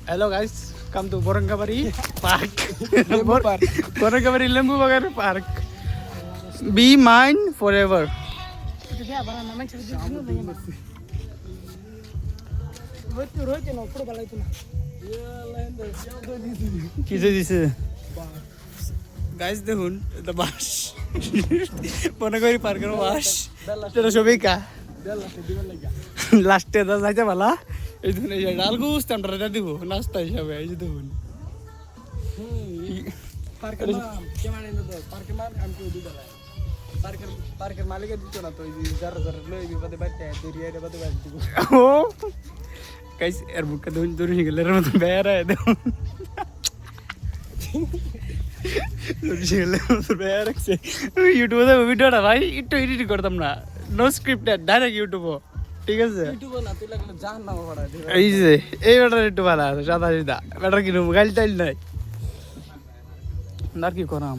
Hello guys, come to Borangabari Park. Borangabari Lembu Bagar Park. Be mine forever. কিসে দিছে guys দেখুন এটা বাস বর্ণাগাবাড়ি পার্কের বাস এটা সবই কা লাস্টে দা যাইতে পালা এই ধরুন এই ডাল গুস্ত আমরা দিব নাস্তা হিসাবে এই যে দেখুন পার্কের নাম কেমন এনে দাও পার্কের নাম আমি কই দিলা পার্কের মালিকের দিত না তো এই যারা যারা লই বিপদে বাইতে দরিয়ারে বাদে বাইতে দিব ও গাইস এর বুকটা ধুন ধরে গেল এর মত বেয়ার আয় দেখুন বেয়ার আছে ইউটিউবে ভিডিওটা ভাই একটু এডিট করতাম না নো স্ক্রিপ্টেড ডাইরেক্ট ইউটিউবে ঠিক আছে ইউটিউবে না তুই লাগলে জাহান্নামে পড়া দিবা এই যে এই ব্যাটার একটু ভালো আছে সাদা সিধা ব্যাটার কি মোবাইল টাইল নাই আর কি করাম